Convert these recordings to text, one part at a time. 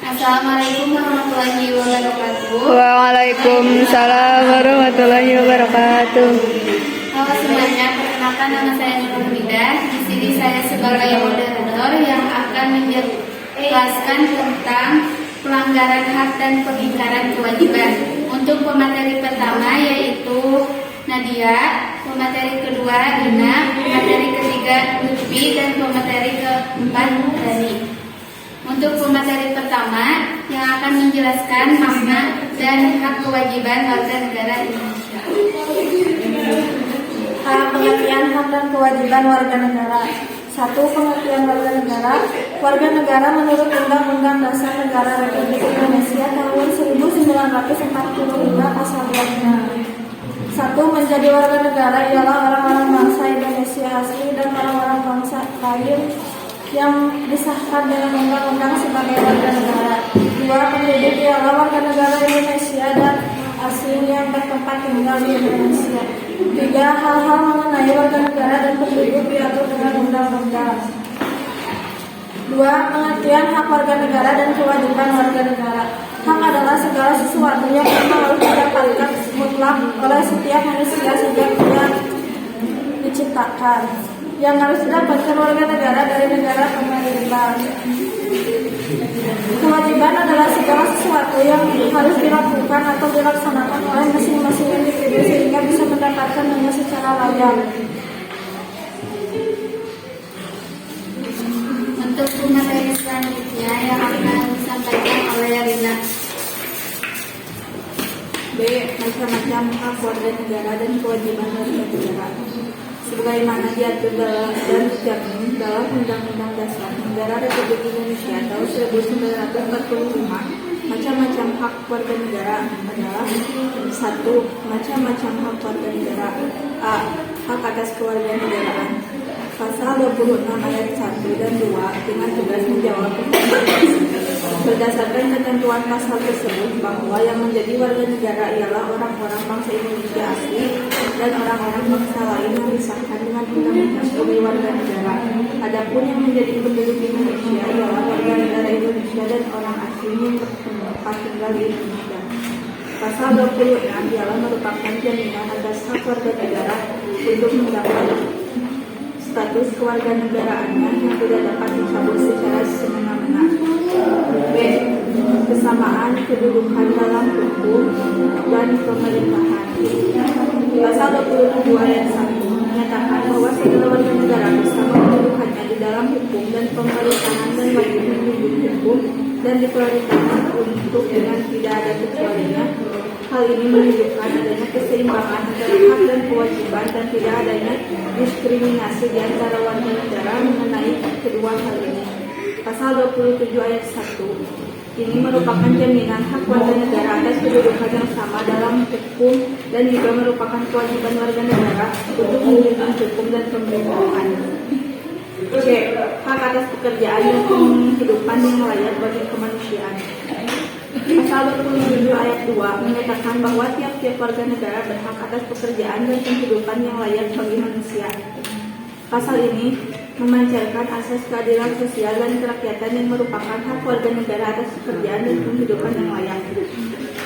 Assalamualaikum warahmatullahi wabarakatuh. Waalaikumsalam warahmatullahi wabarakatuh. Halo semuanya, perkenalkan nama saya Nurul Hamidah. Di sini saya sebagai moderator yang akan menjelaskan tentang pelanggaran hak dan pengingkaran kewajiban. Untuk pemateri pertama yaitu Nadia, pemateri kedua Rina, pemateri ketiga Lutfi, dan pemateri keempat Dani. Untuk pemateri pertama yang akan menjelaskan makna dan hak kewajiban warga negara Indonesia. Pengertian hak dan kewajiban warga negara. 1. Pengertian warga negara. Warga negara menurut Undang-Undang Dasar Negara Republik Indonesia tahun 1945 pasal 2. 1. Menjadi warga negara ialah orang-orang bangsa Indonesia asli dan orang-orang bangsa lain yang disahkan dengan undang-undang sebagai warga negara. 2. Penduduk ialah warga negara Indonesia dan asing yang bertempat tinggal di Indonesia. 3. Hal-hal mengenai warga negara dan penduduk diatur dengan undang-undang. 2. Pengertian hak warga negara dan kewajiban warga negara. Hak adalah segala sesuatu yang harus didapatkan mutlak oleh setiap manusia sejak dia diciptakan, yang harus didapatkan warga negara dari negara pemerintah. Kewajiban adalah segala sesuatu yang harus dilakukan atau dilaksanakan oleh masing-masing individu sehingga bisa mendapatkannya secara layak. Untuk pemateri selanjutnya yang akan disampaikan oleh Rina. B. Macam-macam hak warga negara dan kewajiban warga negara. Sebagaimana diatur dan tercermin dalam Undang-Undang Dasar Negara Republik Indonesia tahun 1945, macam-macam hak warga negara adalah: 1. Macam-macam hak warga negara. A. Hak atas kewarganegaraan. Pasal 26 ayat 1 dan 2 dengan tugas menjawab pertanyaan. Berdasarkan ketentuan pasal tersebut bahwa yang menjadi warga negara ialah orang-orang bangsa Indonesia asli dan orang-orang bangsa lain yang disahkan dengan undang-undang sebagai warga negara. Adapun yang menjadi penduduk Indonesia ialah warga negara Indonesia dan orang asing yang bertempat tinggal di Indonesia. Pasal 26 ialah merupakan jaminan atas hak warga negara untuk mendapat status kewarganegaraannya yang tidak dapat dicabut secara semena-mena. B. Kesamaan kedudukan dalam hukum dan pemerintahan. Pasal 27 ayat 1 menyatakan bahwa segala warga negara bersama kedudukannya di dalam hukum dan pemerintahan dan wajib menjunjung hukum dan diprioritaskan untuk dengan tidak ada kecualinya. Hal ini menunjukkan adanya keseimbangan antara hak dan kewajiban dan tidak adanya diskriminasi di antara warga negara mengenai kedua hal ini. Pasal 27 ayat 1 ini merupakan jaminan hak warga negara atas kedudukan yang sama dalam hukum dan juga merupakan kewajiban warga negara untuk menjunjung hukum dan pemerintahan. C. Hak atas pekerjaan dan kehidupan yang layak bagi kemanusiaan. Pasal 27 ayat 2 menyatakan bahwa tiap-tiap warga negara berhak atas pekerjaan dan kehidupan yang layak bagi manusia. Pasal ini memancarkan asas keadilan sosial dan kerakyatan yang merupakan hak warga negara atas pekerjaan dan kehidupan yang layak.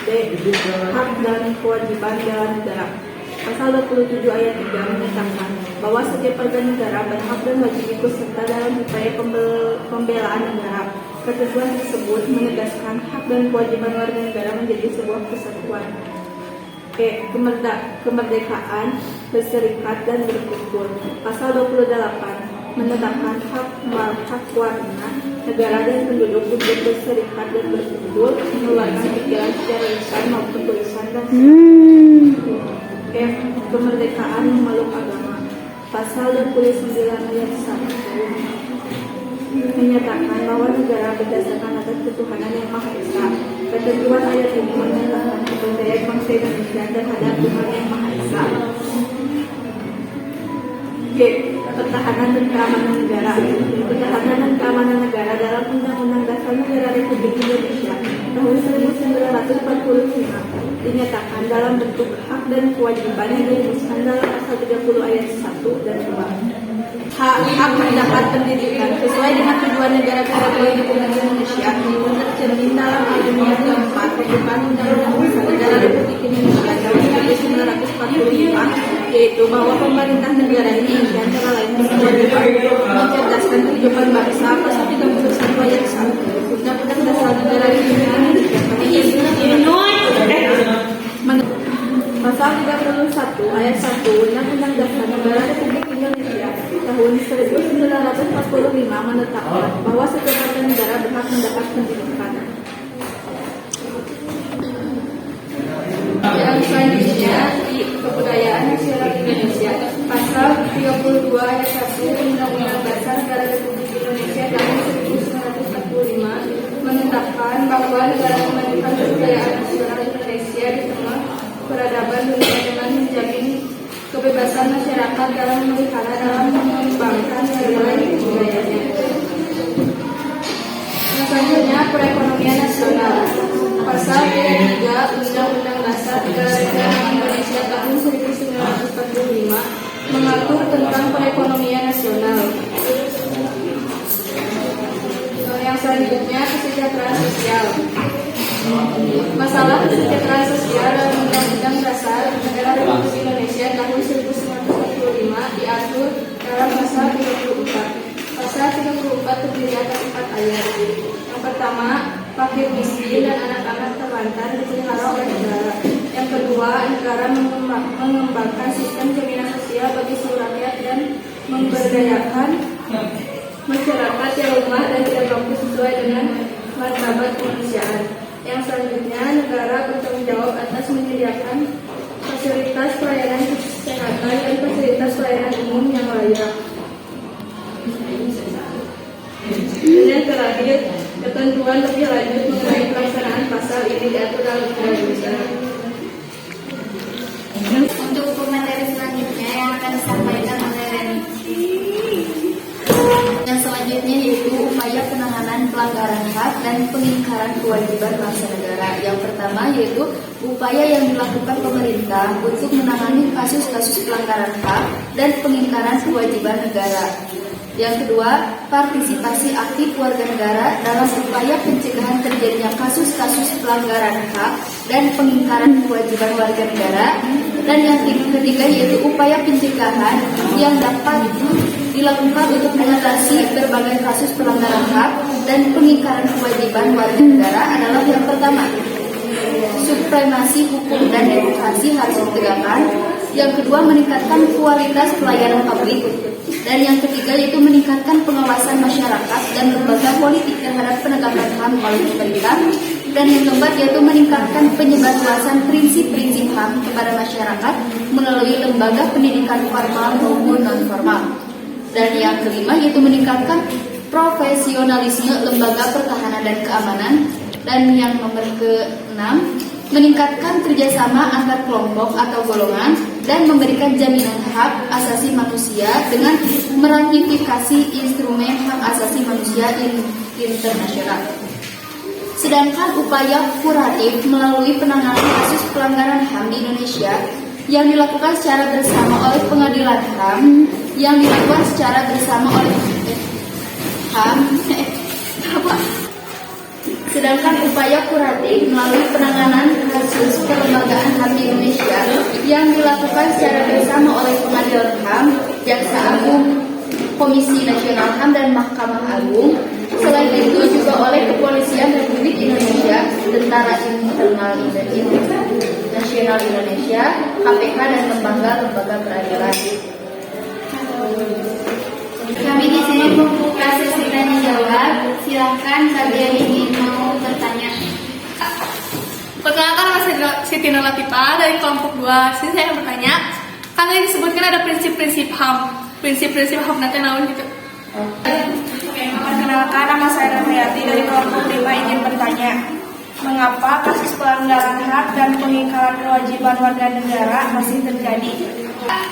D. Hak dan kewajiban bela negara. Pasal 27 ayat 3 menyatakan bahwa setiap warga negara berhak dan wajib ikut serta dalam upaya pembelaan negara. Ketentuan tersebut menegaskan hak dan kewajiban warga negara menjadi sebuah kesatuan. E. Kemerdekaan berserikat dan berkumpul. Pasal 28 menetapkan hak warga negara dan penduduk untuk berserikat dan berkumpul, mengeluarkan pikiran secara lisan maupun tulisan dan F. Kemerdekaan memeluk agama. Pasal 29 ayat 1 menyatakan bahwa negara berdasarkan atas ketuhanan yang Maha Esa. Ketentuan ayat ini menyatakan kepercayaan bangsa Indonesia terhadap Tuhan yang Maha Esa. G. Pertahanan dan keamanan negara. Pertahanan dan keamanan negara dalam Undang-Undang Dasar Negara Republik Indonesia tahun 1945 dinyatakan dalam bentuk hak dan kewajiban yang dirumuskan dalam pasal 30 ayat 1 dan 2. hak mendapat pendidikan sesuai dengan tujuan negara Kesatuan Republik Indonesia yang tercermin dalam Alinea keempat Ketentuan Undang-Undang Dasar Negara Republik Indonesia tahun 1945, yaitu bahwa pemerintah negara Indonesia antara lain berkewajiban mencerdaskan kehidupan bangsa. Pasal 31 ayat 1 Undang-Undang Dasar Negara Republik Indonesia Pasal 31 ayat 1 Undang-Undang Dasar Negara Republik Indonesia tahun 1945 menetapkan bahwa setiap warga negara berhak mendapat pendidikan. Yang selanjutnya di kebudayaan nasional Indonesia, pasal 32 ayat 1 Undang-Undang Dasar Negara Republik Indonesia tahun 1945 menetapkan bahwa negara memajukan kebudayaan nasional Indonesia di tengah peradaban dunia dengan menjamin kebebasan masyarakat dalam memelihara dalam mengembangkan nilai budayanya. Yang selanjutnya perekonomian nasional. Pasal 33 Undang-Undang Dasar Negara Republik Indonesia tahun 1945 mengatur tentang perekonomian nasional. Yang selanjutnya kesejahteraan sosial. Masalah kesejahteraan sosial dalam Undang-Undang Dasar Negara Republik Indonesia tahun 1945 diatur dalam pasal 34. Pasal 34 terdiri atas 4 ayat. Yang pertama, fakir miskin dan anak-anak terlantar dipelihara oleh negara. Yang kedua, negara mengembangkan sistem jaminan sosial bagi seluruh rakyat dan memberdayakan masyarakat yang lemah dan tidak mampu sesuai dengan martabat kemanusiaan. Yang selanjutnya, negara bertanggung jawab atas menyediakan fasilitas pelayanan kesehatan dan fasilitas pelayanan umum yang layak. Dan yang terakhir, ketentuan lebih lanjut mengenai pelaksanaan pasal ini diatur dalam undang-undang. Untuk materi selanjutnya yang akan disampaikan oleh Reni. Yang selanjutnya yaitu upaya penanganan pelanggaran hak dan pengingkaran kewajiban bangsa negara. Yang pertama yaitu upaya yang dilakukan pemerintah untuk menangani kasus-kasus pelanggaran hak dan pengingkaran kewajiban negara. Yang kedua, partisipasi aktif warga negara dalam upaya pencegahan terjadinya kasus-kasus pelanggaran hak dan pengingkaran kewajiban warga negara. Dan yang ketiga yaitu upaya pencegahan yang dapat dilakukan untuk mengatasi berbagai kasus pelanggaran hak dan pengingkaran kewajiban warga negara adalah yang pertama, supremasi hukum dan demokrasi harus ditegakkan. Yang kedua, meningkatkan kualitas pelayanan publik. Dan yang ketiga yaitu meningkatkan pengawasan masyarakat dan lembaga politik terhadap penegakan HAM oleh pemerintah. Dan yang keempat yaitu meningkatkan penyebarluasan prinsip-prinsip HAM kepada masyarakat melalui lembaga pendidikan formal maupun non-formal. Dan yang kelima yaitu meningkatkan profesionalisme lembaga pertahanan dan keamanan. Dan yang nomor keenam, meningkatkan kerjasama antar kelompok atau golongan dan memberikan jaminan hak asasi manusia dengan meratifikasi instrumen hak asasi manusia internasional. Sedangkan upaya kuratif melalui penanganan kasus pelanggaran HAM di Indonesia yang dilakukan secara bersama oleh pengadilan HAM, Sedangkan upaya kuratif melalui penanganan kasus kelembagaan HAM di Indonesia yang dilakukan secara bersama oleh Pengadilan HAM, Jaksa Agung, Komisi Nasional HAM dan Mahkamah Agung. Selain itu juga oleh Kepolisian Republik Indonesia, Tentara Nasional Indonesia, KPK dan lembaga-lembaga peradilan. Kami di sini membuka sesi tanya jawab. Silakan bagi yang ingin mau bertanya. Perkenalkan, nama saya Siti Nur Latifah dari kelompok 2. Sini saya akan bertanya. Kan tadi disebutkan ada prinsip-prinsip HAM. Prinsip-prinsip HAM nanti naon gitu. Perkenalkan, nama saya Rahmayati dari kelompok 5 ingin bertanya. Mengapa kasus pelanggaran hak dan pengingkaran kewajiban warga negara masih terjadi?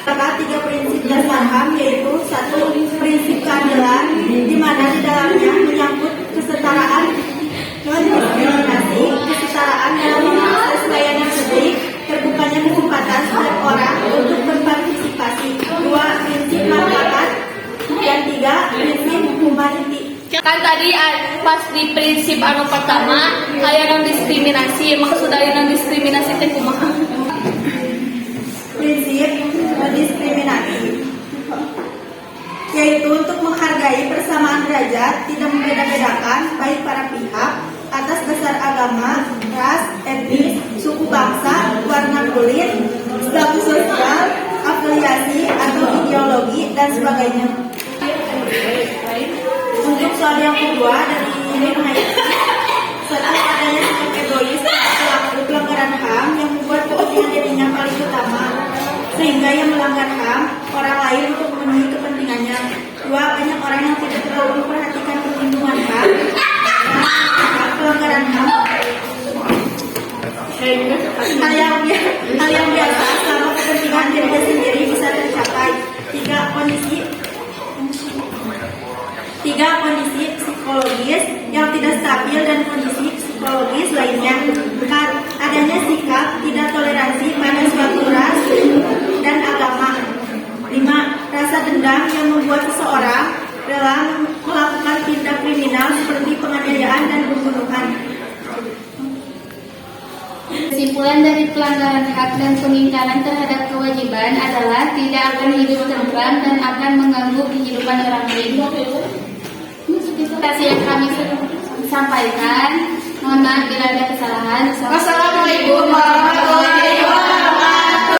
Terdapat 3 prinsip dasar HAM, yaitu 1. Prinsip keadilan, di mana di dalamnya menyangkut kesetaraan, non-diskriminasi, kesetaraan dalam mengakses layanan publik, terbukanya kesempatan setiap orang untuk berpartisipasi. 2. Prinsip martabat, Kan tadi pas di prinsip anu pertama aya non diskriminasi, maksud dari non diskriminasi teh kumaha? Prinsip non-diskriminasi yaitu untuk menghargai persamaan derajat, tidak membeda-bedakan baik para pihak atas dasar agama, ras, etnis, suku bangsa, warna kulit, status sosial, afiliasi atau ideologi dan sebagainya. Untuk soal yang kedua dari satu adanya sikap egois pelaku pelanggaran HAM yang membuat kepentingan dirinya paling utama sehingga yang melanggar HAM orang lain untuk memenuhi kepentingannya. Dua, banyak orang yang tidak terlalu memperhatikan perlindungan HAM dan pelanggaran HAM hal yang biasa selama kepentingan dirinya sendiri bisa tercapai. Tiga, kondisi psikologis yang tidak stabil dan kondisi psikologis lainnya. 4, adanya sikap tidak toleransi pada suatu ras dan agama. 5, rasa dendam yang membuat seseorang rela melakukan tindak kriminal seperti penganiayaan dan pembunuhan. Kesimpulan dari pelanggaran hak dan pengingkaran terhadap kewajiban adalah tidak akan hidup tentram dan akan mengganggu kehidupan orang lain. Kasih yang kami sampaikan. Mohon maaf bila ada kesalahan. Wassalamualaikum warahmatullahi wabarakatuh.